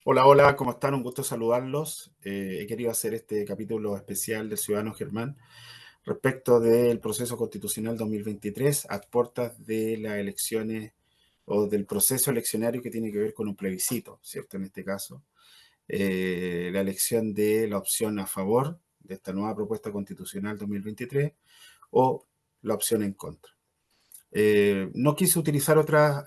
Hola, hola, ¿cómo están? Un gusto saludarlos. He querido hacer este capítulo especial del Ciudadano Germán respecto del proceso constitucional 2023 a puertas de las elecciones o del proceso eleccionario que tiene que ver con un plebiscito, ¿cierto? En este caso, la elección de la opción a favor de esta nueva propuesta constitucional 2023 o la opción en contra. No quise utilizar otras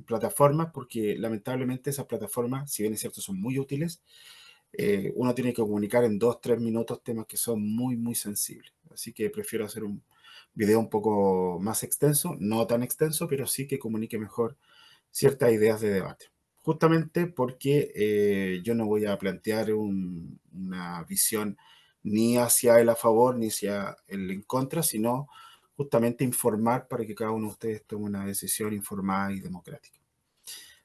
plataformas porque lamentablemente esas plataformas, si bien es cierto, son muy útiles, uno tiene que comunicar en 2, 3 minutos temas que son muy, muy sensibles. Así que prefiero hacer un video un poco más extenso, no tan extenso, pero sí que comunique mejor ciertas ideas de debate. Justamente porque yo no voy a plantear una visión ni hacia el a favor ni hacia el en contra, sino justamente informar para que cada uno de ustedes tome una decisión informada y democrática.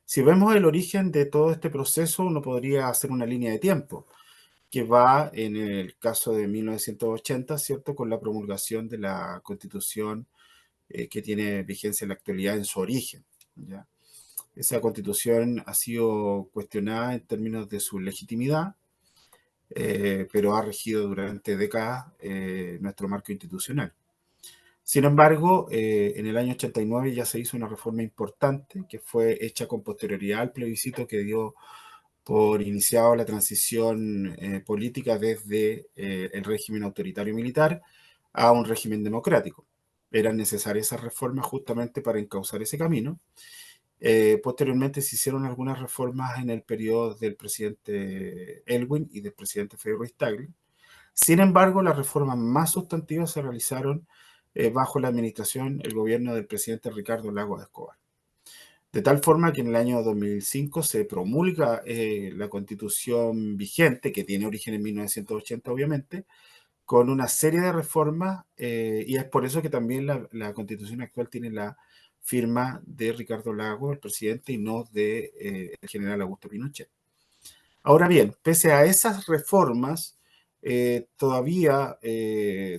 Si vemos el origen de todo este proceso, uno podría hacer una línea de tiempo que va en el caso de 1980, ¿cierto? Con la promulgación de la Constitución que tiene vigencia en la actualidad en su origen, ¿ya? Esa Constitución ha sido cuestionada en términos de su legitimidad, pero ha regido durante décadas nuestro marco institucional. Sin embargo, en el año 89 ya se hizo una reforma importante que fue hecha con posterioridad al plebiscito que dio por iniciado la transición política desde el régimen autoritario militar a un régimen democrático. Eran necesarias esas reformas justamente para encauzar ese camino. Posteriormente se hicieron algunas reformas en el periodo del presidente Elwin y del presidente Federer. Sin embargo, las reformas más sustantivas se realizaron bajo la administración, el gobierno del presidente Ricardo Lagos Escobar. De tal forma que en el año 2005 se promulga la constitución vigente, que tiene origen en 1980 obviamente, con una serie de reformas y es por eso que también la constitución actual tiene la firma de Ricardo Lagos, el presidente, y no de el general Augusto Pinochet. Ahora bien, pese a esas reformas, todavía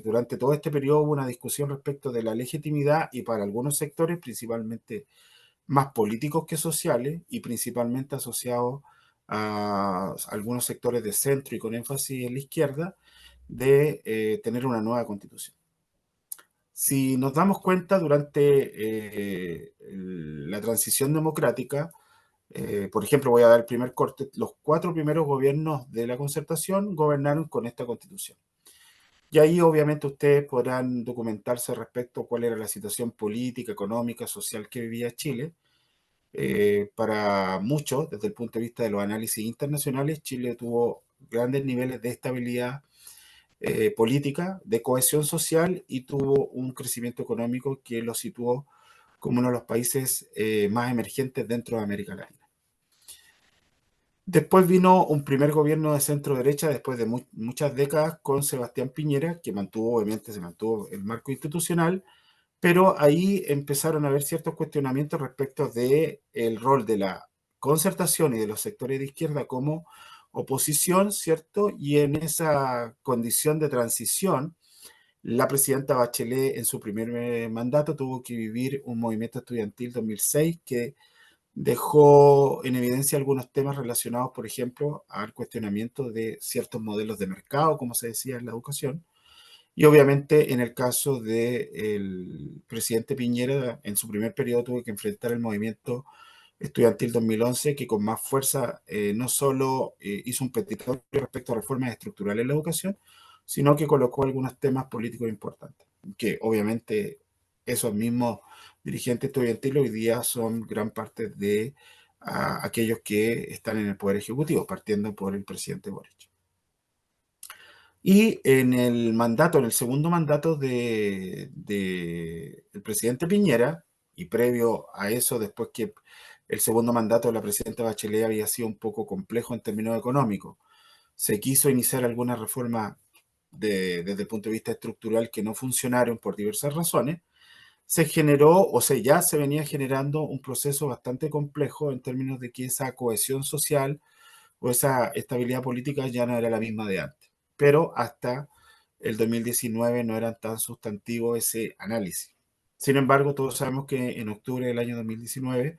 durante todo este periodo hubo una discusión respecto de la legitimidad y para algunos sectores, principalmente más políticos que sociales y principalmente asociados a algunos sectores de centro y con énfasis en la izquierda, de tener una nueva constitución. Si nos damos cuenta, durante la transición democrática, por ejemplo, voy a dar el primer corte, los 4 primeros gobiernos de la Concertación gobernaron con esta constitución. Y ahí obviamente ustedes podrán documentarse respecto a cuál era la situación política, económica, social que vivía Chile. Para muchos, desde el punto de vista de los análisis internacionales, Chile tuvo grandes niveles de estabilidad política, de cohesión social y tuvo un crecimiento económico que lo situó como uno de los países más emergentes dentro de América Latina. Después vino un primer gobierno de centro derecha después de muchas décadas con Sebastián Piñera, que mantuvo, obviamente, se mantuvo el marco institucional, pero ahí empezaron a haber ciertos cuestionamientos respecto de el rol de la concertación y de los sectores de izquierda como oposición, ¿cierto? Y en esa condición de transición, la presidenta Bachelet en su primer mandato tuvo que vivir un movimiento estudiantil 2006 que dejó en evidencia algunos temas relacionados, por ejemplo, al cuestionamiento de ciertos modelos de mercado, como se decía en la educación. Y obviamente en el caso del presidente Piñera, en su primer periodo tuvo que enfrentar el movimiento estudiantil 2011, que con más fuerza no solo hizo un petitorio respecto a reformas estructurales en la educación, sino que colocó algunos temas políticos importantes, que obviamente esos mismos dirigentes estudiantiles hoy día son gran parte de aquellos que están en el Poder Ejecutivo, partiendo por el presidente Boric. Y en el mandato, en el segundo mandato del presidente Piñera, y previo a eso, después que el segundo mandato de la presidenta Bachelet había sido un poco complejo en términos económicos, se quiso iniciar alguna reforma desde el punto de vista estructural que no funcionaron por diversas razones, se generó, o sea, ya se venía generando un proceso bastante complejo en términos de que esa cohesión social o esa estabilidad política ya no era la misma de antes. Pero hasta el 2019 no era tan sustantivo ese análisis. Sin embargo, todos sabemos que en octubre del año 2019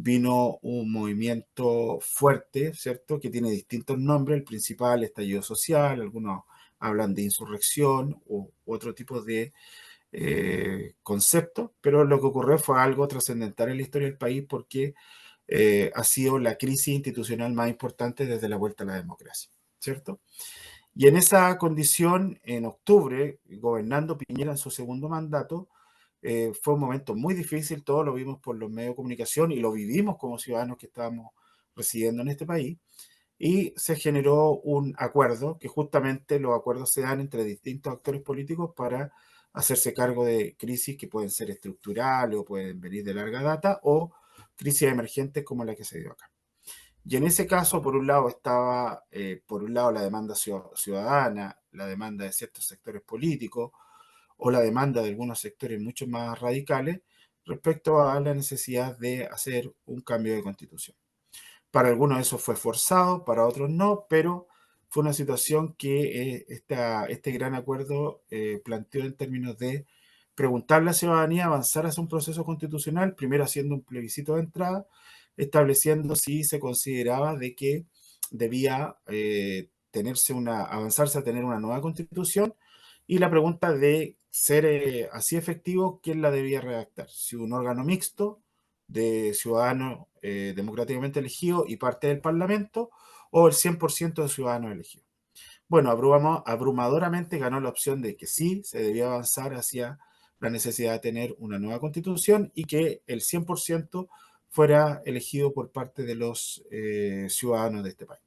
vino un movimiento fuerte, ¿cierto? Que tiene distintos nombres, el principal, estallido social, algunos hablan de insurrección u otro tipo de conceptos, pero lo que ocurrió fue algo trascendental en la historia del país porque ha sido la crisis institucional más importante desde la vuelta a la democracia, ¿cierto? Y en esa condición, en octubre, gobernando Piñera en su segundo mandato, fue un momento muy difícil, todos lo vimos por los medios de comunicación y lo vivimos como ciudadanos que estábamos residiendo en este país, y se generó un acuerdo, que justamente los acuerdos se dan entre distintos actores políticos para hacerse cargo de crisis que pueden ser estructurales o pueden venir de larga data o crisis emergentes como la que se dio acá. Y en ese caso, por un lado, estaba, por un lado, la demanda ciudadana, la demanda de ciertos sectores políticos o la demanda de algunos sectores mucho más radicales respecto a la necesidad de hacer un cambio de constitución. Para algunos eso fue forzado, para otros no, pero fue una situación que este gran acuerdo planteó en términos de preguntarle a la ciudadanía avanzar hacia un proceso constitucional, primero haciendo un plebiscito de entrada, estableciendo si se consideraba de que debía avanzarse a tener una nueva constitución, y la pregunta de ser así efectivo, ¿quién la debía redactar? Si un órgano mixto de ciudadanos democráticamente elegidos y parte del Parlamento, o el 100% de ciudadanos elegidos. Bueno, abrumadoramente ganó la opción de que sí, se debía avanzar hacia la necesidad de tener una nueva constitución y que el 100% fuera elegido por parte de los ciudadanos de este país.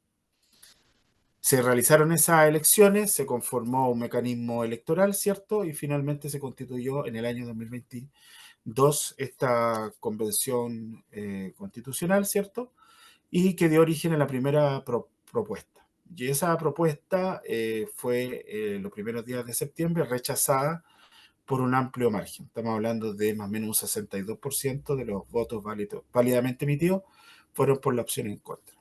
Se realizaron esas elecciones, se conformó un mecanismo electoral, ¿cierto? Y finalmente se constituyó en el año 2022 esta convención constitucional, ¿cierto? Y que dio origen a la primera propuesta. Y esa propuesta fue los primeros días de septiembre rechazada por un amplio margen. Estamos hablando de más o menos un 62% de los votos válidamente emitidos fueron por la opción en contra.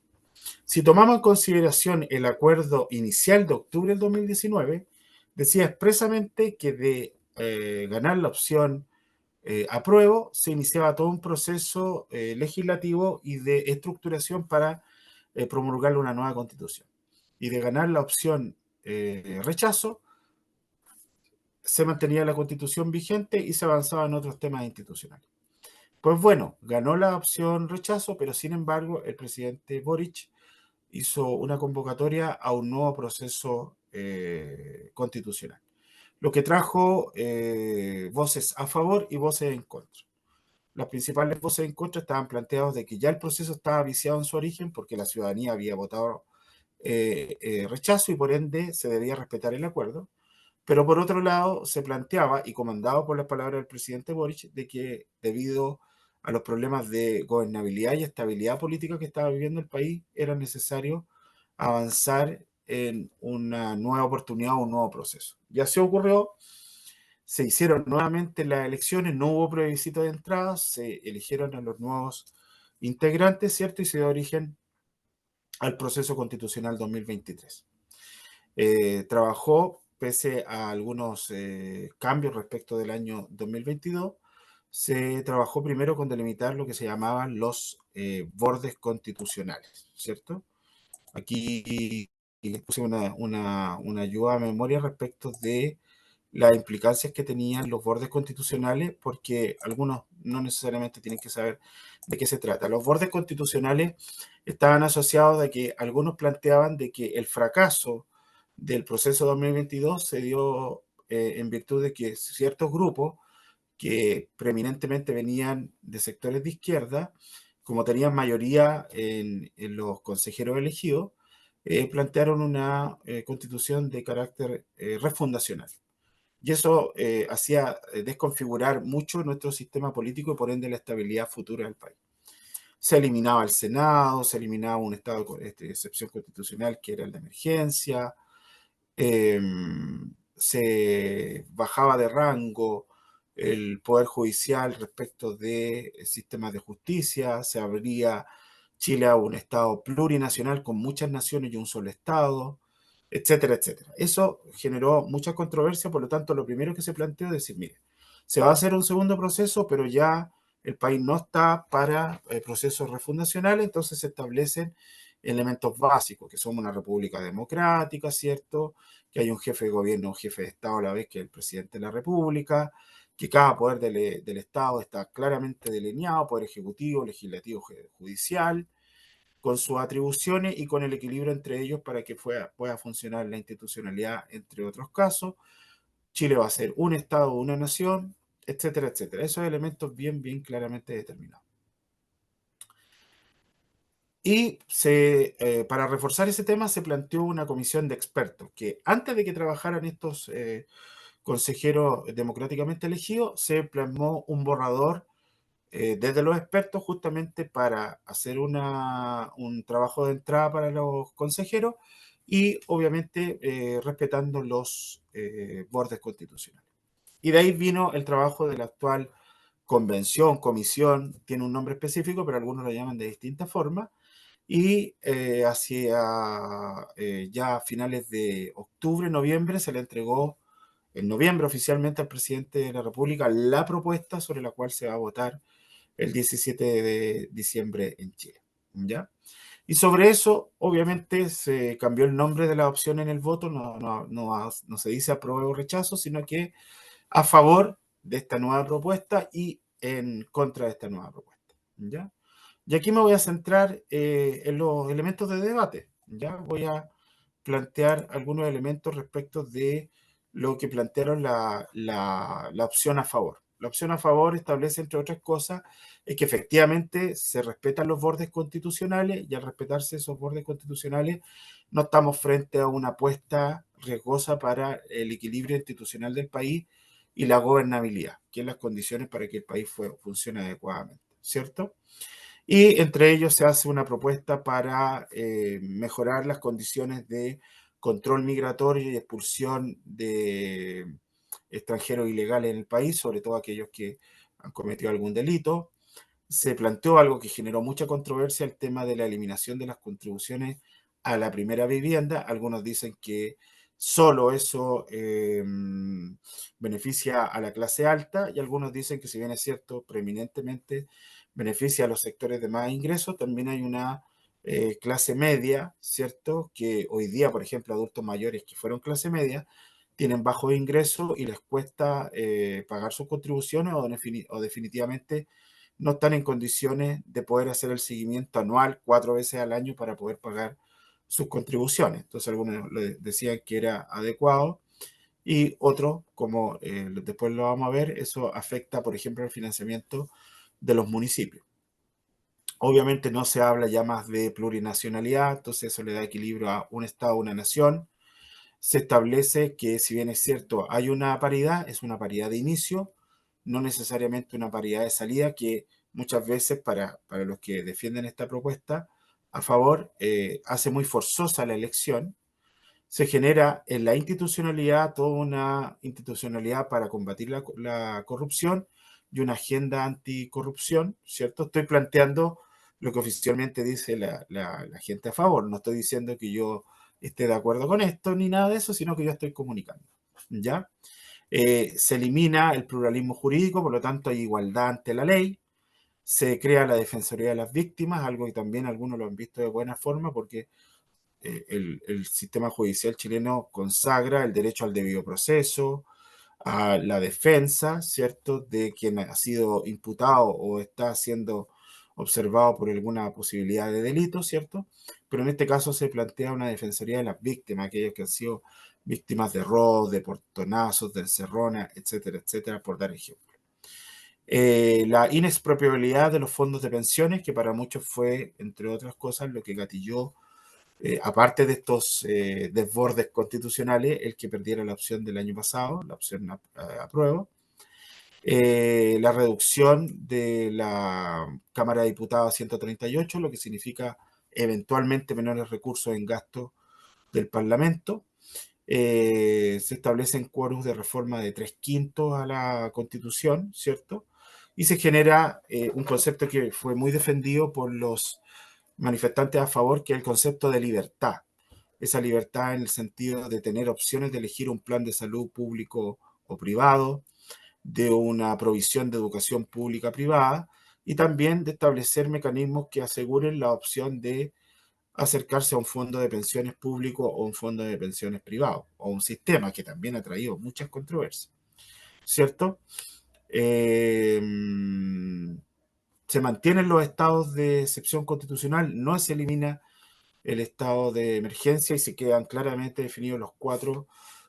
Si tomamos en consideración el acuerdo inicial de octubre del 2019, decía expresamente que de ganar la opción apruebo, se iniciaba todo un proceso legislativo y de estructuración para promulgar una nueva constitución. Y de ganar la opción rechazo, se mantenía la constitución vigente y se avanzaba en otros temas institucionales. Pues bueno, ganó la opción rechazo, pero sin embargo el presidente Boric hizo una convocatoria a un nuevo proceso constitucional, lo que trajo voces a favor y voces en contra. Las principales voces en contra estaban planteadas de que ya el proceso estaba viciado en su origen porque la ciudadanía había votado rechazo y por ende se debía respetar el acuerdo. Pero por otro lado se planteaba, y comandado por las palabras del presidente Boric, de que debido a los problemas de gobernabilidad y estabilidad política que estaba viviendo el país, era necesario avanzar en una nueva oportunidad o un nuevo proceso. Y así ocurrió. Se hicieron nuevamente las elecciones, no hubo plebiscito de entrada, se eligieron a los nuevos integrantes, ¿cierto? Y se dio origen al proceso constitucional 2023. Trabajó, pese a algunos cambios respecto del año 2022, se trabajó primero con delimitar lo que se llamaban los bordes constitucionales, ¿cierto? Aquí les puse una ayuda a memoria respecto de las implicancias que tenían los bordes constitucionales, porque algunos no necesariamente tienen que saber de qué se trata. Los bordes constitucionales estaban asociados a que algunos planteaban de que el fracaso del proceso 2022 se dio en virtud de que ciertos grupos que preeminentemente venían de sectores de izquierda, como tenían mayoría en los consejeros elegidos, plantearon una constitución de carácter refundacional. Y eso hacía desconfigurar mucho nuestro sistema político y por ende la estabilidad futura del país. Se eliminaba el Senado, se eliminaba un estado de excepción constitucional que era el de emergencia, eh, se bajaba de rango el Poder Judicial respecto de sistemas de justicia, se abría Chile a un Estado plurinacional con muchas naciones y un solo Estado, etcétera, etcétera. Eso generó mucha controversia, por lo tanto, lo primero que se planteó es decir, mire, se va a hacer un segundo proceso, pero ya el país no está para procesos refundacionales, entonces se establecen elementos básicos, que somos una república democrática, ¿cierto? Que hay un jefe de gobierno, un jefe de Estado a la vez que el presidente de la República, que cada poder del Estado está claramente delineado, poder ejecutivo, legislativo, judicial, con sus atribuciones y con el equilibrio entre ellos para que pueda funcionar la institucionalidad, entre otros casos. Chile va a ser un Estado, una nación, etcétera, etcétera. Esos elementos bien claramente determinados. Y para reforzar ese tema se planteó una comisión de expertos que antes de que trabajaran estos consejeros democráticamente elegidos, se plasmó un borrador desde los expertos justamente para hacer un trabajo de entrada para los consejeros y obviamente respetando los bordes constitucionales. Y de ahí vino el trabajo de la actual convención, comisión, tiene un nombre específico, pero algunos lo llaman de distintas formas, y hacia ya finales de octubre, noviembre, se le entregó en noviembre oficialmente al presidente de la República la propuesta sobre la cual se va a votar el 17 de diciembre en Chile. ¿Ya? Y sobre eso, obviamente, se cambió el nombre de la opción en el voto, no se dice apruebo o rechazo, sino que a favor de esta nueva propuesta y en contra de esta nueva propuesta. ¿Ya? Y aquí me voy a centrar en los elementos de debate. ¿Ya? Voy a plantear algunos elementos respecto de lo que plantearon la opción a favor. La opción a favor establece, entre otras cosas, es que efectivamente se respetan los bordes constitucionales y al respetarse esos bordes constitucionales no estamos frente a una apuesta riesgosa para el equilibrio institucional del país y la gobernabilidad, que es las condiciones para que el país funcione adecuadamente, ¿cierto? Y entre ellos se hace una propuesta para mejorar las condiciones de control migratorio y expulsión de extranjeros ilegales en el país, sobre todo aquellos que han cometido algún delito. Se planteó algo que generó mucha controversia, el tema de la eliminación de las contribuciones a la primera vivienda. Algunos dicen que solo eso beneficia a la clase alta y algunos dicen que si bien es cierto, preeminentemente beneficia a los sectores de más ingresos, también hay una clase media, ¿cierto? Que hoy día, por ejemplo, adultos mayores que fueron clase media, tienen bajos ingresos y les cuesta pagar sus contribuciones o definitivamente no están en condiciones de poder hacer el seguimiento anual 4 veces al año para poder pagar sus contribuciones. Entonces algunos decían que era adecuado y otros, como después lo vamos a ver, eso afecta, por ejemplo, el financiamiento de los municipios. Obviamente no se habla ya más de plurinacionalidad, entonces eso le da equilibrio a un Estado, una nación. Se establece que, si bien es cierto, hay una paridad, es una paridad de inicio, no necesariamente una paridad de salida, que muchas veces para los que defienden esta propuesta a favor, hace muy forzosa la elección. Se genera en la institucionalidad toda una institucionalidad para combatir la corrupción y una agenda anticorrupción, ¿cierto? Estoy planteando lo que oficialmente dice la gente a favor. No estoy diciendo que yo esté de acuerdo con esto ni nada de eso, sino que yo estoy comunicando, ¿ya? Se elimina el pluralismo jurídico, por lo tanto hay igualdad ante la ley. Se crea la Defensoría de las Víctimas, algo que también algunos lo han visto de buena forma porque el sistema judicial chileno consagra el derecho al debido proceso, a la defensa, ¿cierto?, de quien ha sido imputado o está siendo observado por alguna posibilidad de delito, ¿cierto? Pero en este caso se plantea una defensoría de las víctimas, aquellos que han sido víctimas de robo, de portonazos, de encerrona, etcétera, etcétera, por dar ejemplo. La inexpropiabilidad de los fondos de pensiones, que para muchos fue, entre otras cosas, lo que gatilló aparte de estos desbordes constitucionales, el que perdiera la opción del año pasado, la opción apruebo, la reducción de la Cámara de Diputados a 138, lo que significa eventualmente menores recursos en gasto del Parlamento. Se establecen quórums de reforma de 3/5 a la Constitución, ¿cierto? Y se genera un concepto que fue muy defendido por los manifestantes a favor, que es el concepto de libertad. Esa libertad en el sentido de tener opciones de elegir un plan de salud público o privado, de una provisión de educación pública privada y también de establecer mecanismos que aseguren la opción de acercarse a un fondo de pensiones público o un fondo de pensiones privado, o un sistema que también ha traído muchas controversias, ¿cierto? Eh, Se mantienen los estados de excepción constitucional, no se elimina el estado de emergencia y se quedan claramente definidos los 4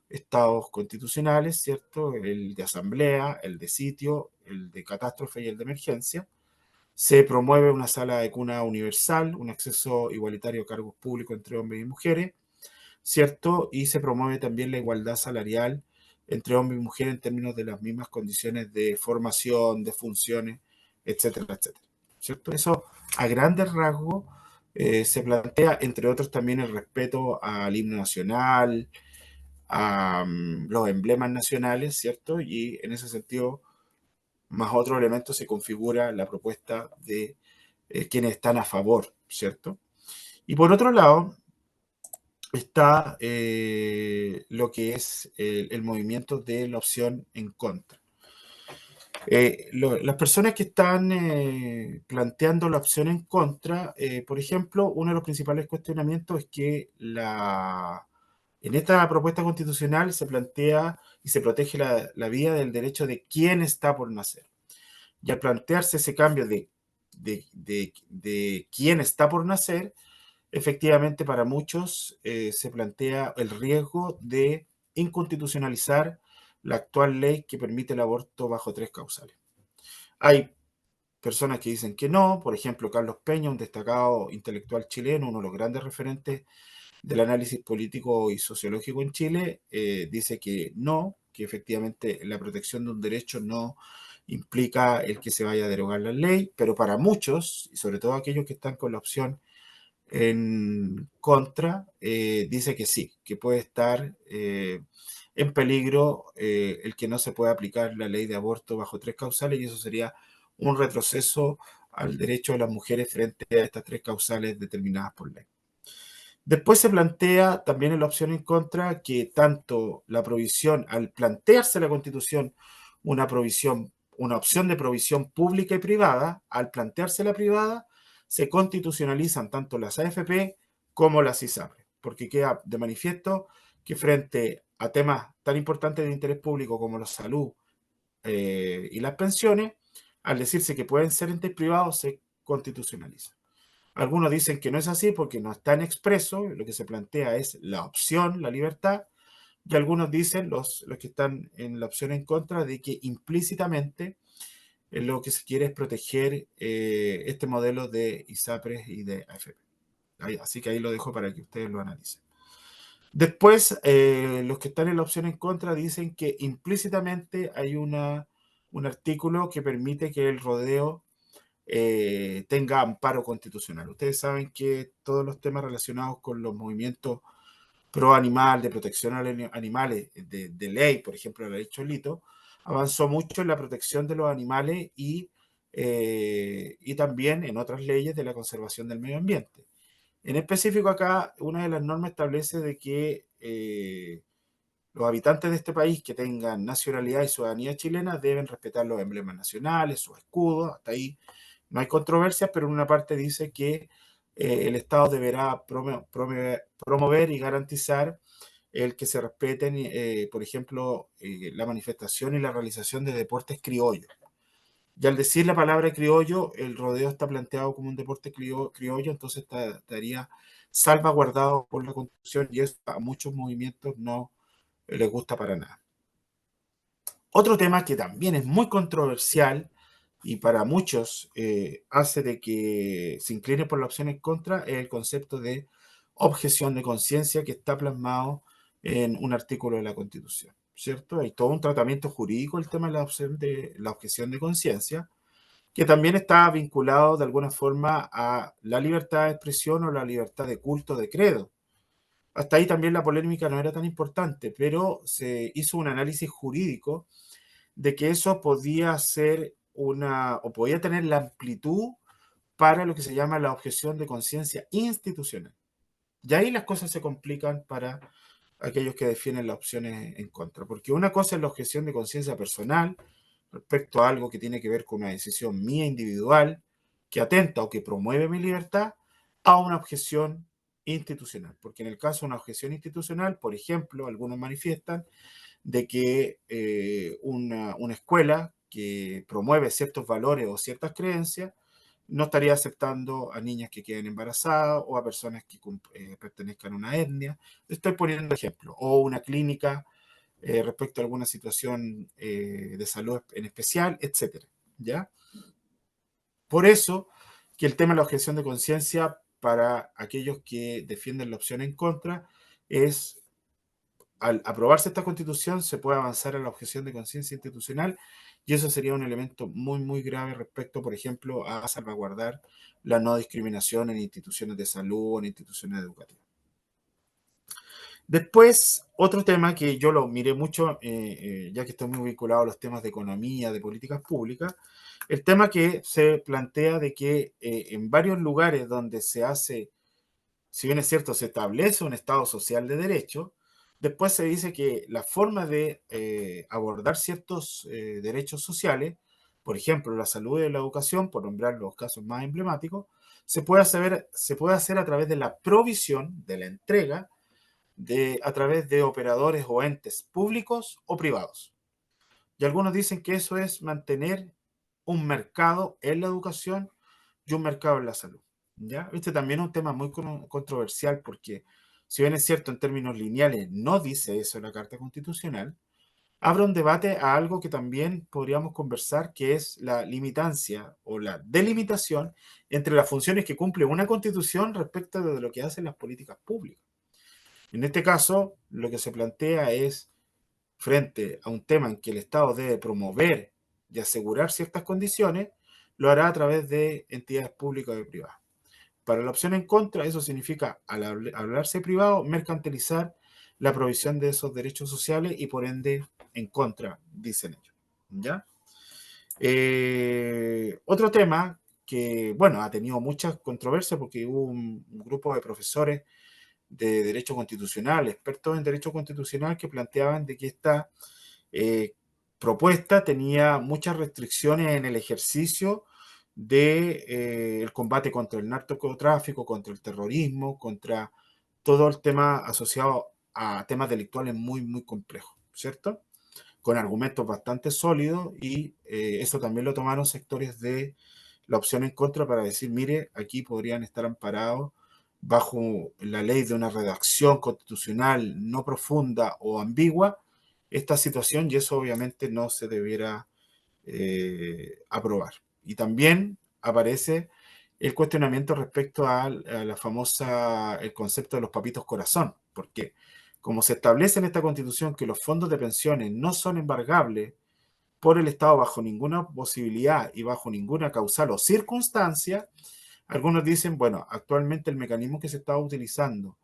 estados constitucionales, ¿cierto? El de asamblea, el de sitio, el de catástrofe y el de emergencia. Se promueve una sala de cuna universal, un acceso igualitario a cargos públicos entre hombres y mujeres, ¿cierto? Y se promueve también la igualdad salarial entre hombres y mujeres en términos de las mismas condiciones de formación, de funciones, etcétera, etcétera, ¿cierto? Eso a grandes rasgos se plantea, entre otros, también el respeto al himno nacional, a los emblemas nacionales, ¿cierto? Y en ese sentido, más otros elementos, se configura la propuesta de quienes están a favor, ¿cierto? Y por otro lado, está lo que es el movimiento de la opción en contra. Las personas que están planteando la opción en contra, por ejemplo, uno de los principales cuestionamientos es que en esta propuesta constitucional se plantea y se protege la vida del derecho de quien está por nacer. Y al plantearse ese cambio de quién está por nacer, efectivamente para muchos se plantea el riesgo de inconstitucionalizar la actual ley que permite el aborto bajo 3 causales. Hay personas que dicen que no, por ejemplo, Carlos Peña, un destacado intelectual chileno, uno de los grandes referentes del análisis político y sociológico en Chile, dice que no, que efectivamente la protección de un derecho no implica el que se vaya a derogar la ley, pero para muchos, y sobre todo aquellos que están con la opción en contra, dice que sí, que puede estar en peligro el que no se pueda aplicar la ley de aborto bajo 3 causales, y eso sería un retroceso al derecho de las mujeres frente a estas 3 causales determinadas por ley. Después se plantea también en la opción en contra que tanto la provisión, al plantearse la Constitución una provisión, una opción de provisión pública y privada, al plantearse la privada, se constitucionalizan tanto las AFP como las ISAPRES, porque queda de manifiesto que frente a temas tan importantes de interés público como la salud y las pensiones, al decirse que pueden ser entes privados, se constitucionaliza. Algunos dicen que no es así porque no está en expreso, lo que se plantea es la opción, la libertad, y algunos dicen, los que están en la opción en contra, de que implícitamente lo que se quiere es proteger este modelo de ISAPRES y de AFP. Así que ahí lo dejo para que ustedes lo analicen. Después, los que están en la opción en contra dicen que implícitamente hay un artículo que permite que el rodeo tenga amparo constitucional. Ustedes saben que todos los temas relacionados con los movimientos pro animal, de protección a los animales, de ley, por ejemplo, la ley Cholito, avanzó mucho en la protección de los animales y también en otras leyes de la conservación del medio ambiente. En específico acá, una de las normas establece de que los habitantes de este país que tengan nacionalidad y ciudadanía chilena deben respetar los emblemas nacionales, sus escudos, hasta ahí no hay controversias, pero en una parte dice que el Estado deberá promover y garantizar el que se respeten, por ejemplo, la manifestación y la realización de deportes criollos. Y al decir la palabra criollo, el rodeo está planteado como un deporte criollo, entonces estaría salvaguardado por la Constitución y eso a muchos movimientos no les gusta para nada. Otro tema que también es muy controversial y para muchos hace de que se incline por la opción en contra es el concepto de objeción de conciencia que está plasmado en un artículo de la Constitución, ¿cierto? Hay todo un tratamiento jurídico el tema de la objeción de conciencia, que también está vinculado de alguna forma a la libertad de expresión o la libertad de culto de credo. Hasta ahí también la polémica no era tan importante, pero se hizo un análisis jurídico de que eso podía ser o podía tener la amplitud para lo que se llama la objeción de conciencia institucional. Y ahí las cosas se complican para aquellos que defienden las opciones en contra, porque una cosa es la objeción de conciencia personal, respecto a algo que tiene que ver con una decisión mía individual, que atenta o que promueve mi libertad, a una objeción institucional. Porque en el caso de una objeción institucional, por ejemplo, algunos manifiestan de que una escuela que promueve ciertos valores o ciertas creencias no estaría aceptando a niñas que queden embarazadas o a personas que pertenezcan a una etnia. Estoy poniendo ejemplo. O una clínica respecto a alguna situación de salud en especial, etcétera. ¿Ya? Por eso que el tema de la objeción de conciencia para aquellos que defienden la opción en contra es, al aprobarse esta constitución, se puede avanzar a la objeción de conciencia institucional y eso sería un elemento muy, muy grave respecto, por ejemplo, a salvaguardar la no discriminación en instituciones de salud o en instituciones educativas. Después, otro tema que yo lo miré mucho, ya que estoy muy vinculado a los temas de economía, de políticas públicas, el tema que se plantea de que en varios lugares donde se hace, si bien es cierto, se establece un Estado social de derecho, después se dice que la forma de abordar ciertos derechos sociales, por ejemplo, la salud y la educación, por nombrar los casos más emblemáticos, se puede hacer a través de la provisión, de la entrega, a través de operadores o entes públicos o privados. Y algunos dicen que eso es mantener un mercado en la educación y un mercado en la salud. ¿Ya? Este también es un tema muy controversial porque, si bien es cierto en términos lineales, no dice eso la Carta Constitucional, abre un debate a algo que también podríamos conversar, que es la limitancia o la delimitación entre las funciones que cumple una constitución respecto de lo que hacen las políticas públicas. En este caso, lo que se plantea es, frente a un tema en que el Estado debe promover y asegurar ciertas condiciones, lo hará a través de entidades públicas y privadas. Para la opción en contra, eso significa, al hablarse privado, mercantilizar la provisión de esos derechos sociales y por ende en contra, dicen ellos. ¿Ya? Otro tema que, bueno, ha tenido muchas controversias porque hubo un grupo de profesores de derecho constitucional, expertos en derecho constitucional, que planteaban de que esta eh, propuesta tenía muchas restricciones en el ejercicio de el combate contra el narcotráfico, contra el terrorismo, contra todo el tema asociado a temas delictuales muy, muy complejos, ¿cierto? Con argumentos bastante sólidos y eso también lo tomaron sectores de la opción en contra para decir, mire, aquí podrían estar amparados bajo la ley de una redacción constitucional no profunda o ambigua esta situación y eso obviamente no se debiera aprobar. Y también aparece el cuestionamiento respecto a la famosa, el concepto de los papitos corazón, porque como se establece en esta constitución que los fondos de pensiones no son embargables por el Estado bajo ninguna posibilidad y bajo ninguna causal o circunstancia, algunos dicen, bueno, actualmente el mecanismo que se está utilizando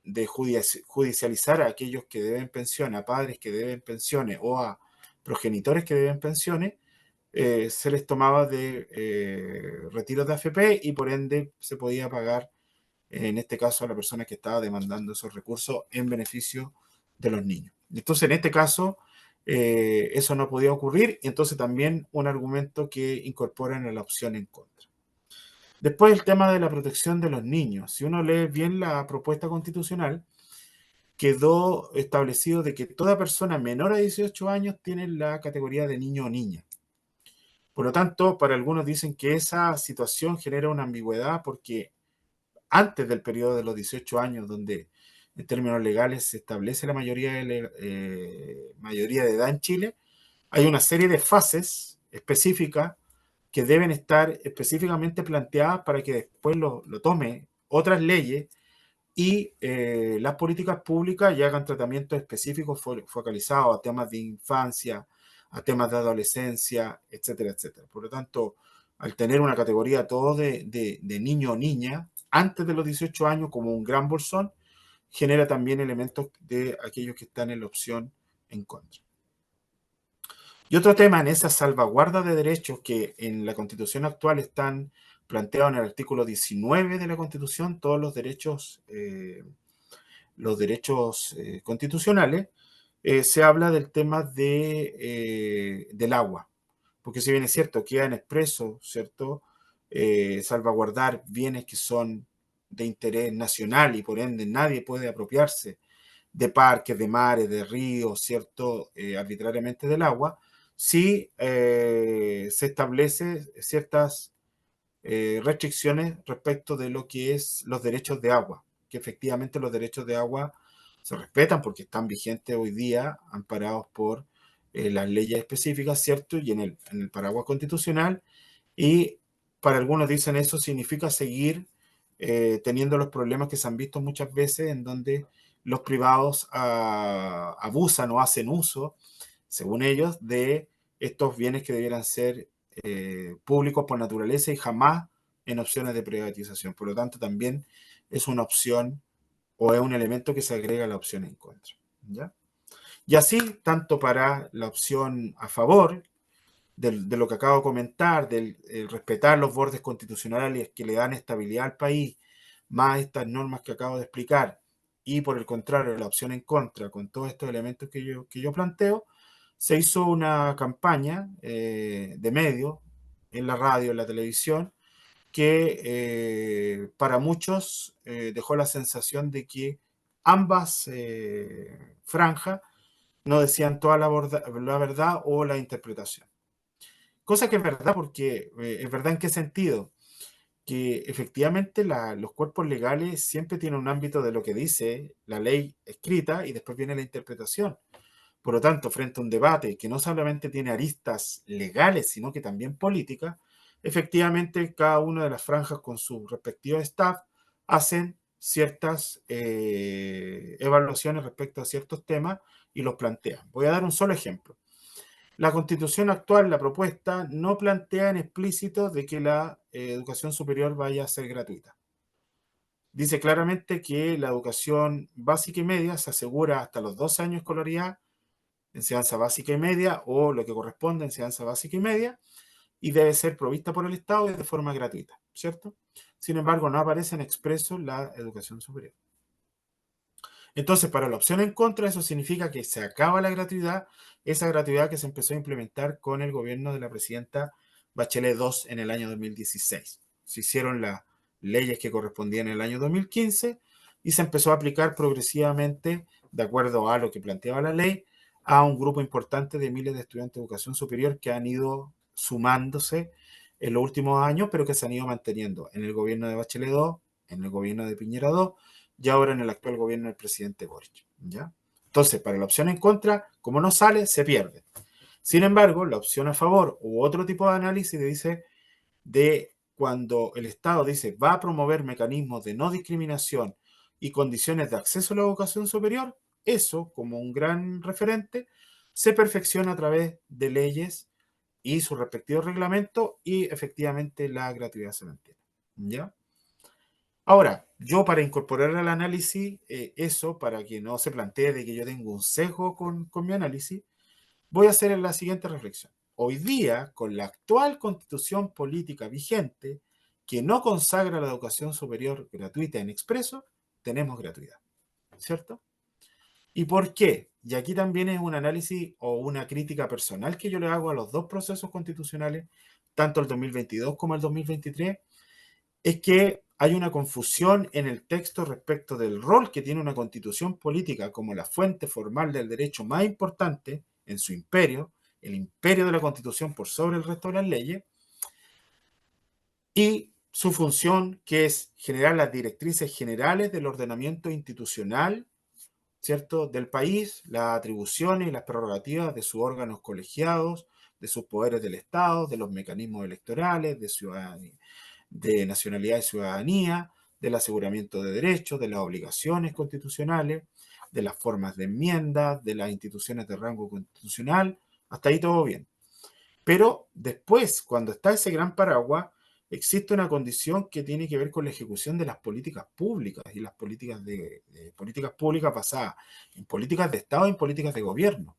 de judicializar a aquellos que deben pensiones, a padres que deben pensiones o a progenitores que deben pensiones, se les tomaba de retiros de AFP y por ende se podía pagar, en este caso, a la persona que estaba demandando esos recursos en beneficio de los niños. Entonces, en este caso, eso no podía ocurrir y entonces también un argumento que incorporan a la opción en contra. Después el tema de la protección de los niños. Si uno lee bien la propuesta constitucional, quedó establecido de que toda persona menor a 18 años tiene la categoría de niño o niña. Por lo tanto, para algunos dicen que esa situación genera una ambigüedad porque antes del periodo de los 18 años, donde en términos legales se establece la mayoría de edad en Chile, hay una serie de fases específicas que deben estar específicamente planteadas para que después lo tome otras leyes y las políticas públicas ya hagan tratamientos específicos focalizados a temas de infancia, a temas de adolescencia, etcétera, etcétera. Por lo tanto, al tener una categoría todo de niño o niña, antes de los 18 años como un gran bolsón, genera también elementos de aquellos que están en la opción en contra. Y otro tema en esa salvaguarda de derechos que en la Constitución actual están planteados en el artículo 19 de la Constitución, todos los derechos constitucionales, se habla del tema del agua. Porque si bien es cierto, queda en expreso, ¿cierto? Salvaguardar bienes que son de interés nacional y por ende nadie puede apropiarse de parques, de mares, de ríos, ¿cierto? Arbitrariamente del agua, sí se establece ciertas restricciones respecto de lo que es los derechos de agua, que efectivamente los derechos de agua se respetan porque están vigentes hoy día, amparados por las leyes específicas, ¿cierto? Y en el paraguas constitucional, y para algunos dicen eso significa seguir teniendo los problemas que se han visto muchas veces en donde los privados abusan o hacen uso, según ellos, de estos bienes que debieran ser públicos por naturaleza y jamás en opciones de privatización. Por lo tanto, también es una opción o es un elemento que se agrega a la opción en contra. ¿Ya? Y así, tanto para la opción a favor de lo que acabo de comentar, del respetar los bordes constitucionales que le dan estabilidad al país, más estas normas que acabo de explicar, y por el contrario, la opción en contra, con todos estos elementos que yo planteo, se hizo una campaña de medios, en la radio, en la televisión, que para muchos dejó la sensación de que ambas franjas no decían toda la verdad o la interpretación. Cosa que es verdad, porque es verdad en qué sentido, que efectivamente los cuerpos legales siempre tienen un ámbito de lo que dice la ley escrita y después viene la interpretación. Por lo tanto, frente a un debate que no solamente tiene aristas legales, sino que también políticas, efectivamente cada una de las franjas con su respectivo staff hacen ciertas evaluaciones respecto a ciertos temas y los plantean. Voy a dar un solo ejemplo. La constitución actual, la propuesta, no plantea en explícito de que la educación superior vaya a ser gratuita. Dice claramente que la educación básica y media se asegura hasta los 12 años de escolaridad, enseñanza básica y media, o lo que corresponde, enseñanza básica y media, y debe ser provista por el Estado y de forma gratuita, ¿cierto? Sin embargo, no aparece en expreso la educación superior. Entonces, para la opción en contra, eso significa que se acaba la gratuidad, esa gratuidad que se empezó a implementar con el gobierno de la presidenta Bachelet II en el año 2016. Se hicieron las leyes que correspondían en el año 2015 y se empezó a aplicar progresivamente, de acuerdo a lo que planteaba la ley, a un grupo importante de miles de estudiantes de educación superior que han ido sumándose en los últimos años, pero que se han ido manteniendo en el gobierno de Bachelet II, en el gobierno de Piñera II, y ahora en el actual gobierno del presidente Boric. ¿Ya? Entonces, para la opción en contra, como no sale, se pierde. Sin embargo, la opción a favor u otro tipo de análisis dice de cuando el Estado dice va a promover mecanismos de no discriminación y condiciones de acceso a la educación superior, eso, como un gran referente, se perfecciona a través de leyes y sus respectivos reglamentos y efectivamente la gratuidad se mantiene. ¿Ya? Ahora, yo para incorporar al análisis eso, para que no se plantee de que yo tengo un sesgo con mi análisis, voy a hacer la siguiente reflexión. Hoy día, con la actual constitución política vigente, que no consagra la educación superior gratuita en expreso, tenemos gratuidad, ¿cierto? ¿Y por qué? Y aquí también es un análisis o una crítica personal que yo le hago a los dos procesos constitucionales, tanto el 2022 como el 2023, es que hay una confusión en el texto respecto del rol que tiene una constitución política como la fuente formal del derecho más importante en su imperio, el imperio de la constitución por sobre el resto de las leyes, y su función que es generar las directrices generales del ordenamiento institucional, ¿cierto?, del país, las atribuciones y las prerrogativas de sus órganos colegiados, de sus poderes del Estado, de los mecanismos electorales, de ciudadanía, de nacionalidad y ciudadanía, del aseguramiento de derechos, de las obligaciones constitucionales, de las formas de enmienda, de las instituciones de rango constitucional, hasta ahí todo bien. Pero después, cuando está ese gran paraguas, existe una condición que tiene que ver con la ejecución de las políticas públicas y las políticas públicas basadas en políticas de Estado y en políticas de gobierno.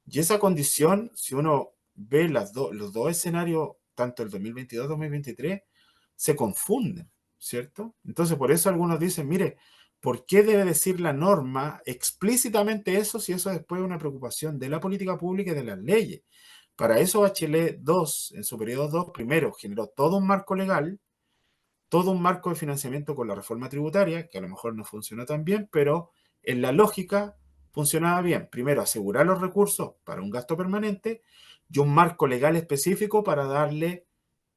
Y esa condición, si uno ve los dos escenarios, tanto el 2022-2023, se confunden, ¿cierto? Entonces, por eso algunos dicen, mire, ¿por qué debe decir la norma explícitamente eso si eso después es una preocupación de la política pública y de las leyes? Para eso Bachelet 2, en su periodo 2, primero generó todo un marco legal, todo un marco de financiamiento con la reforma tributaria, que a lo mejor no funcionó tan bien, pero en la lógica funcionaba bien. Primero, asegurar los recursos para un gasto permanente y un marco legal específico para darle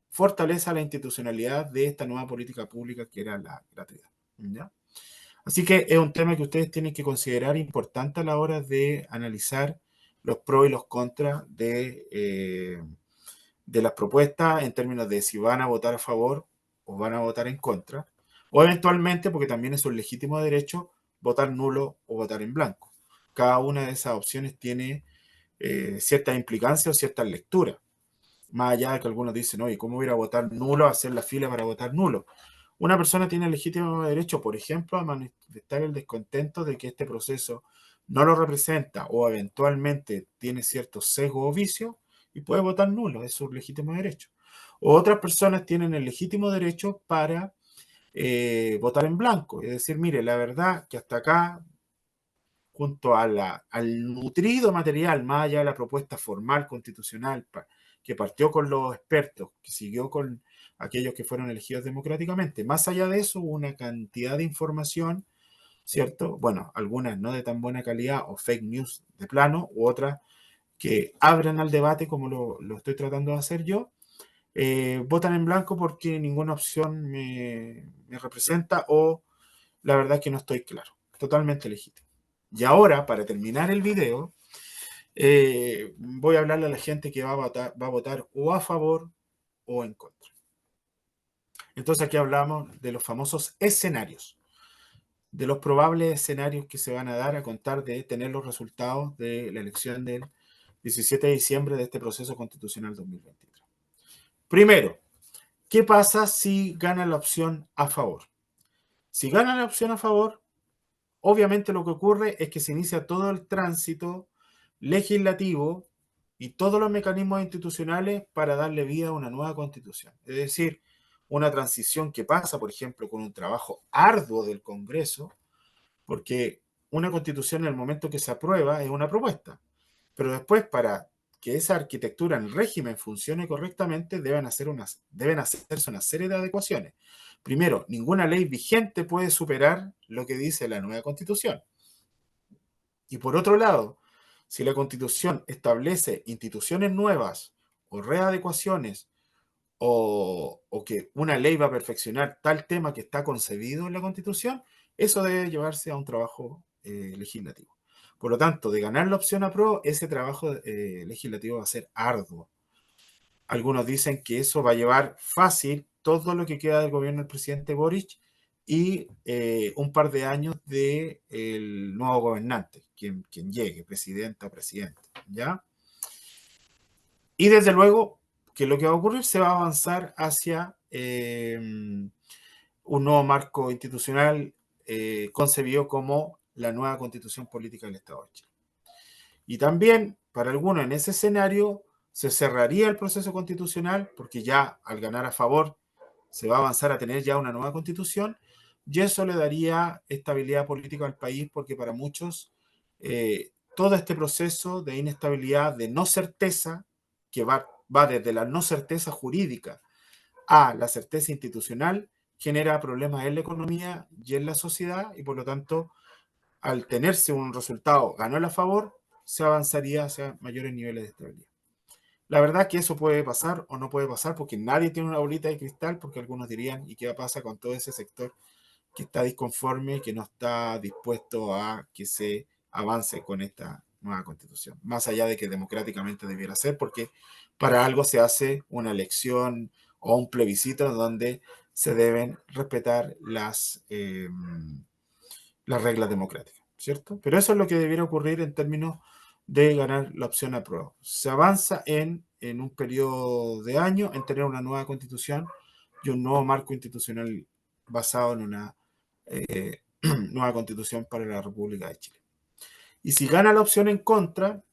fortaleza a la institucionalidad de esta nueva política pública que era la gratuidad. ¿Ya? Así que es un tema que ustedes tienen que considerar importante a la hora de analizar los pros y los contras de las propuestas en términos de si van a votar a favor o van a votar en contra, o eventualmente, porque también es un legítimo derecho, votar nulo o votar en blanco. Cada una de esas opciones tiene ciertas implicancias o ciertas lecturas. Más allá de que algunos dicen, oye, ¿cómo voy a votar nulo, hacer la fila para votar nulo? Una persona tiene el legítimo derecho, por ejemplo, a manifestar el descontento de que este proceso no lo representa o eventualmente tiene ciertos sesgos o vicios y puede votar nulo, es su legítimo derecho. O otras personas tienen el legítimo derecho para votar en blanco, es decir, mire, la verdad que hasta acá, junto a al nutrido material, más allá de la propuesta formal constitucional que partió con los expertos, que siguió con aquellos que fueron elegidos democráticamente, más allá de eso, una cantidad de información, ¿cierto? Bueno, algunas no de tan buena calidad o fake news de plano, u otras que abran al debate como lo estoy tratando de hacer yo, votan en blanco porque ninguna opción me representa o la verdad es que no estoy claro. Totalmente legítimo. Y ahora, para terminar el video, voy a hablarle a la gente que va a votar o a favor o en contra. Entonces aquí hablamos de los famosos escenarios, de los probables escenarios que se van a dar a contar de tener los resultados de la elección del 17 de diciembre de este proceso constitucional 2023. Primero, ¿qué pasa si gana la opción a favor? Si gana la opción a favor, obviamente lo que ocurre es que se inicia todo el tránsito legislativo y todos los mecanismos institucionales para darle vida a una nueva constitución. Es decir, una transición que pasa, por ejemplo, con un trabajo arduo del Congreso, porque una constitución en el momento que se aprueba es una propuesta, pero después para que esa arquitectura en el régimen funcione correctamente deben hacerse una serie de adecuaciones. Primero, ninguna ley vigente puede superar lo que dice la nueva constitución. Y por otro lado, si la constitución establece instituciones nuevas o readecuaciones o que una ley va a perfeccionar tal tema que está concebido en la constitución, eso debe llevarse a un trabajo legislativo. Por lo tanto, de ganar la opción apruebo, ese trabajo legislativo va a ser arduo. Algunos dicen que eso va a llevar fácil todo lo que queda del gobierno del presidente Boric y un par de años del nuevo gobernante, quien llegue, presidenta o presidente, ¿ya? Y desde luego que lo que va a ocurrir se va a avanzar hacia un nuevo marco institucional concebido como la nueva constitución política del Estado de Chile. Y también, para algunos en ese escenario, se cerraría el proceso constitucional porque ya al ganar a favor se va a avanzar a tener ya una nueva constitución y eso le daría estabilidad política al país porque para muchos todo este proceso de inestabilidad, de no certeza, que va desde la no certeza jurídica a la certeza institucional, genera problemas en la economía y en la sociedad y por lo tanto al tenerse un resultado ganó a favor, se avanzaría hacia mayores niveles de estabilidad. La verdad es que eso puede pasar o no puede pasar porque nadie tiene una bolita de cristal, porque algunos dirían, ¿y qué pasa con todo ese sector que está disconforme, que no está dispuesto a que se avance con esta nueva constitución? Más allá de que democráticamente debiera ser, porque para algo se hace una elección o un plebiscito donde se deben respetar las reglas democráticas, ¿cierto? Pero eso es lo que debiera ocurrir en términos de ganar la opción a prueba. Se avanza en un periodo de años en tener una nueva constitución y un nuevo marco institucional basado en una nueva constitución para la República de Chile. Y si gana la opción en contra,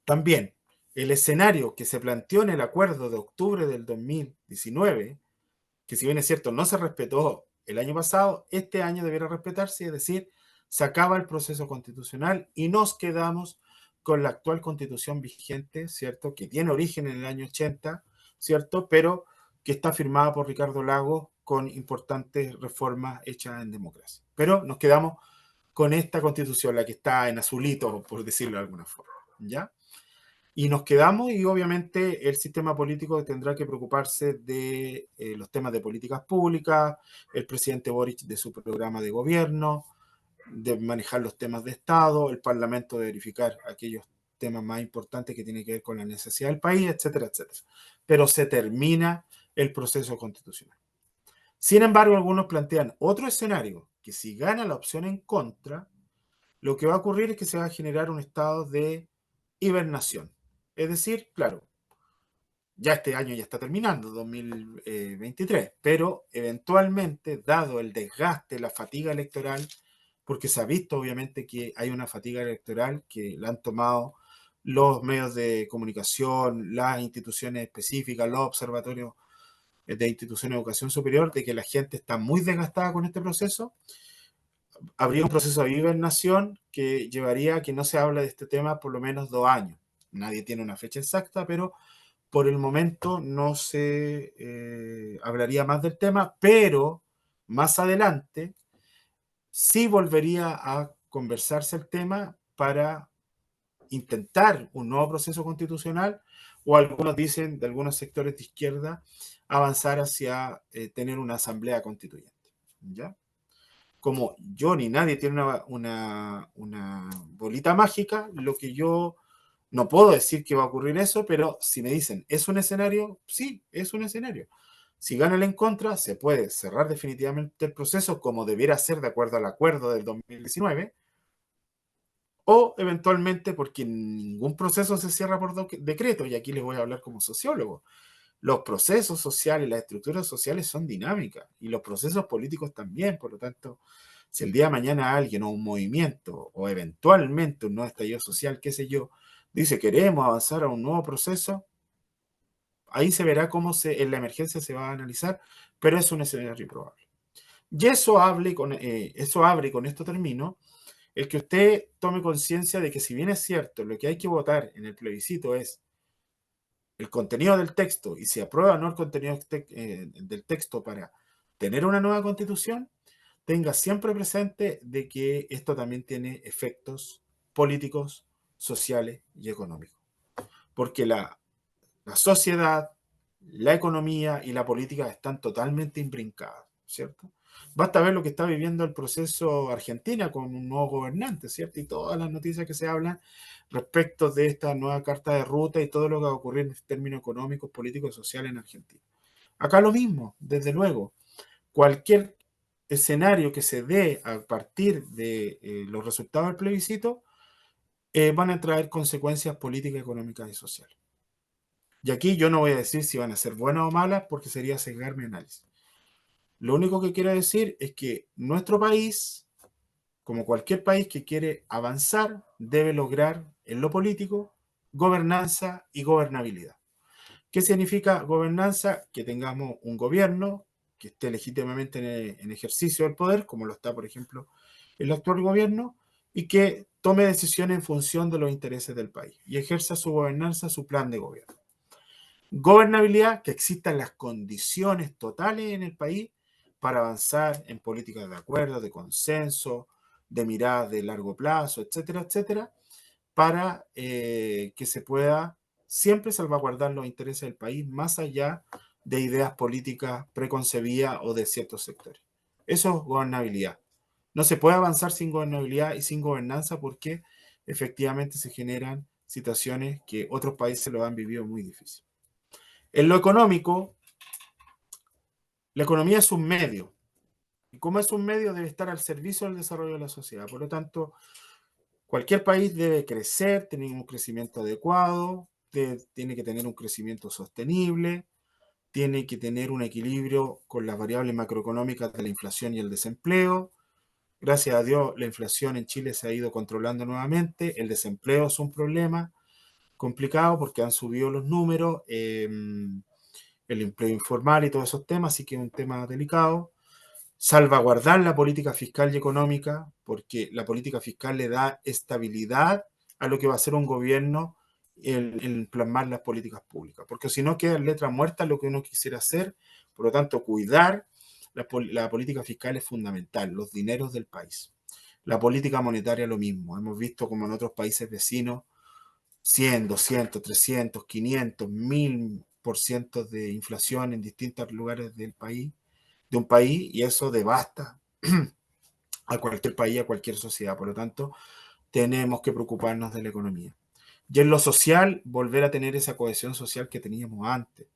también el escenario que se planteó en el acuerdo de octubre del 2019, que si bien es cierto no se respetó el año pasado, este año debiera respetarse, es decir, se acaba el proceso constitucional y nos quedamos con la actual constitución vigente, ¿cierto? Que tiene origen en el año 80, ¿cierto? Pero que está firmada por Ricardo Lagos con importantes reformas hechas en democracia. Pero nos quedamos con esta constitución, la que está en azulito, por decirlo de alguna forma, ¿ya? Y nos quedamos y obviamente el sistema político tendrá que preocuparse de los temas de políticas públicas, el presidente Boric de su programa de gobierno, de manejar los temas de Estado, el Parlamento de verificar aquellos temas más importantes que tienen que ver con la necesidad del país, etcétera, etcétera. Pero se termina el proceso constitucional. Sin embargo, algunos plantean otro escenario, que si gana la opción en contra, lo que va a ocurrir es que se va a generar un estado de hibernación. Es decir, claro, ya este año ya está terminando, 2023, pero eventualmente, dado el desgaste, la fatiga electoral, porque se ha visto obviamente que hay una fatiga electoral que la han tomado los medios de comunicación, las instituciones específicas, los observatorios de instituciones de educación superior, de que la gente está muy desgastada con este proceso, habría un proceso de hibernación que llevaría a que no se hable de este tema por lo menos 2 años. Nadie tiene una fecha exacta, pero por el momento no se hablaría más del tema, pero más adelante sí volvería a conversarse el tema para intentar un nuevo proceso constitucional, o algunos dicen, de algunos sectores de izquierda, avanzar hacia tener una asamblea constituyente. ¿Ya? Como yo ni nadie tiene una bolita mágica, lo que yo no puedo decir que va a ocurrir eso, pero si me dicen, ¿es un escenario? Sí, es un escenario. Si gana el en contra, se puede cerrar definitivamente el proceso como debiera ser de acuerdo al acuerdo del 2019, o eventualmente porque ningún proceso se cierra por decreto, y aquí les voy a hablar como sociólogo. Los procesos sociales, las estructuras sociales son dinámicas y los procesos políticos también. Por lo tanto, si el día de mañana alguien o un movimiento o eventualmente un nuevo estallido social, qué sé yo, dice queremos avanzar a un nuevo proceso, ahí se verá cómo en la emergencia se va a analizar, pero es un escenario probable. Y eso abre, y con esto termino, el que usted tome conciencia de que si bien es cierto, lo que hay que votar en el plebiscito es el contenido del texto y si aprueba o no el contenido del texto para tener una nueva constitución, tenga siempre presente de que esto también tiene efectos políticos, sociales y económicos. Porque la sociedad, la economía y la política están totalmente imbrincadas, ¿cierto? Basta ver lo que está viviendo el proceso Argentina con un nuevo gobernante, ¿cierto? Y todas las noticias que se hablan respecto de esta nueva carta de ruta y todo lo que va a ocurrir en términos económicos, políticos y sociales en Argentina. Acá lo mismo, desde luego. Cualquier escenario que se dé a partir de los resultados del plebiscito van a traer consecuencias políticas, económicas y sociales. Y aquí yo no voy a decir si van a ser buenas o malas porque sería sesgar mi análisis. Lo único que quiero decir es que nuestro país, como cualquier país que quiere avanzar, debe lograr en lo político gobernanza y gobernabilidad. ¿Qué significa gobernanza? Que tengamos un gobierno que esté legítimamente en ejercicio del poder, como lo está, por ejemplo, el actual gobierno, y que tome decisiones en función de los intereses del país y ejerza su gobernanza, su plan de gobierno. Gobernabilidad, que existan las condiciones totales en el país para avanzar en políticas de acuerdo, de consenso, de mirada de largo plazo, etcétera, etcétera, para que se pueda siempre salvaguardar los intereses del país más allá de ideas políticas preconcebidas o de ciertos sectores. Eso es gobernabilidad. No se puede avanzar sin gobernabilidad y sin gobernanza porque efectivamente se generan situaciones que otros países lo han vivido muy difícil. En lo económico, la economía es un medio. Y como es un medio, debe estar al servicio del desarrollo de la sociedad. Por lo tanto, cualquier país debe crecer, tener un crecimiento adecuado, tiene que tener un crecimiento sostenible, tiene que tener un equilibrio con las variables macroeconómicas de la inflación y el desempleo. Gracias a Dios, la inflación en Chile se ha ido controlando nuevamente. El desempleo es un problema complicado porque han subido los números. El empleo informal y todos esos temas, así que es un tema delicado. salvaguardar la política fiscal y económica, porque la política fiscal le da estabilidad a lo que va a ser un gobierno en plasmar las políticas públicas, porque si no queda en letra muerta lo que uno quisiera hacer. Por lo tanto, cuidar la política fiscal es fundamental, los dineros del país. La política monetaria lo mismo. Hemos visto como en otros países vecinos 100, 200, 300, 500, 1000% de inflación en distintos lugares del país, de un país, y eso devasta a cualquier país, a cualquier sociedad. Por lo tanto, tenemos que preocuparnos de la economía. Y en lo social, volver a tener esa cohesión social que teníamos antes.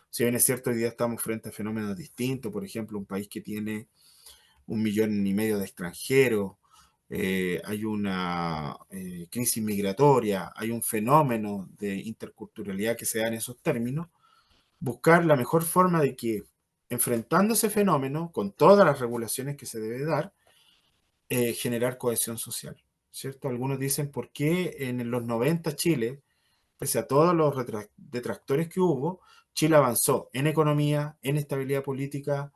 Si bien es cierto, hoy día estamos frente a fenómenos distintos, por ejemplo, un país que tiene 1,5 millones de extranjeros, hay una crisis migratoria, hay un fenómeno de interculturalidad que se da en esos términos, buscar la mejor forma de que, enfrentando ese fenómeno, con todas las regulaciones que se debe dar, generar cohesión social, ¿cierto? Algunos dicen, ¿por qué en los 90 Chile, pese a todos los detractores que hubo, Chile avanzó en economía, en estabilidad política,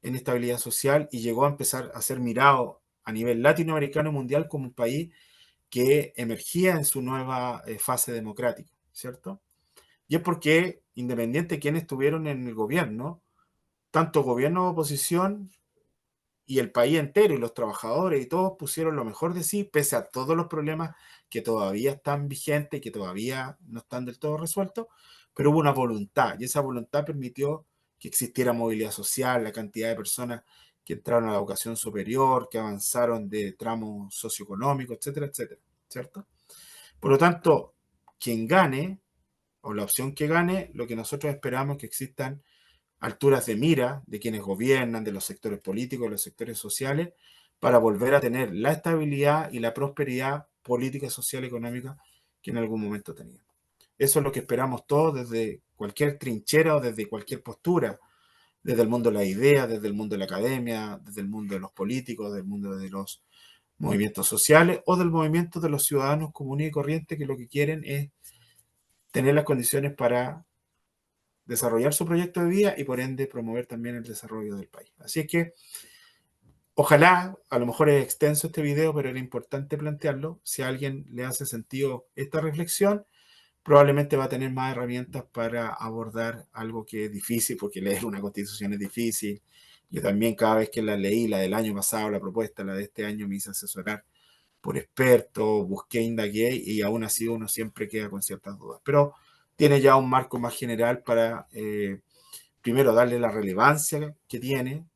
en estabilidad social, y llegó a empezar a ser mirado a nivel latinoamericano y mundial como un país que emergía en su nueva fase democrática, ¿cierto? Y es porque, independiente de quienes estuvieron en el gobierno, tanto gobierno de oposición y el país entero y los trabajadores y todos pusieron lo mejor de sí, pese a todos los problemas que todavía están vigentes y que todavía no están del todo resueltos, pero hubo una voluntad, y esa voluntad permitió que existiera movilidad social, la cantidad de personas que entraron a la educación superior, que avanzaron de tramos socioeconómicos, etcétera, etcétera, ¿cierto? Por lo tanto, quien gane, o la opción que gane, lo que nosotros esperamos es que existan alturas de mira de quienes gobiernan, de los sectores políticos, de los sectores sociales, para volver a tener la estabilidad y la prosperidad política, social y económica que en algún momento teníamos. Eso es lo que esperamos todos desde cualquier trinchera o desde cualquier postura, desde el mundo de la idea, desde el mundo de la academia, desde el mundo de los políticos, del mundo de los movimientos sociales o del movimiento de los ciudadanos comunes y corrientes, que lo que quieren es tener las condiciones para desarrollar su proyecto de vida y por ende promover también el desarrollo del país. Así es que ojalá, a lo mejor es extenso este video, pero era importante plantearlo. Si a alguien le hace sentido esta reflexión, probablemente va a tener más herramientas para abordar algo que es difícil, porque leer una constitución es difícil. Yo también cada vez que la leí, la del año pasado, la propuesta, la de este año, me hice asesorar por expertos, busqué, indagué, y aún así uno siempre queda con ciertas dudas. Pero tiene ya un marco más general para, primero, darle la relevancia que tiene,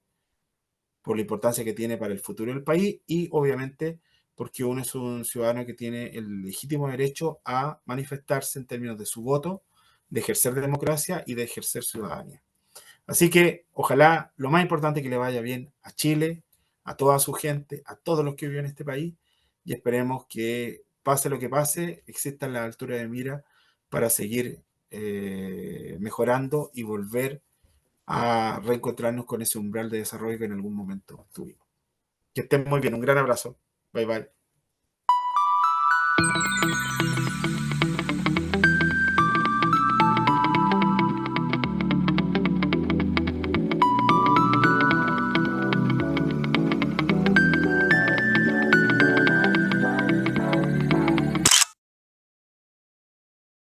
por la importancia que tiene para el futuro del país, y obviamente porque uno es un ciudadano que tiene el legítimo derecho a manifestarse en términos de su voto, de ejercer democracia y de ejercer ciudadanía. Así que ojalá lo más importante es que le vaya bien a Chile, a toda su gente, a todos los que viven en este país, y esperemos que pase lo que pase, exista la altura de mira para seguir mejorando y volver a reencontrarnos con ese umbral de desarrollo que en algún momento tuvimos. Que estén muy bien, un gran abrazo. Bye bye.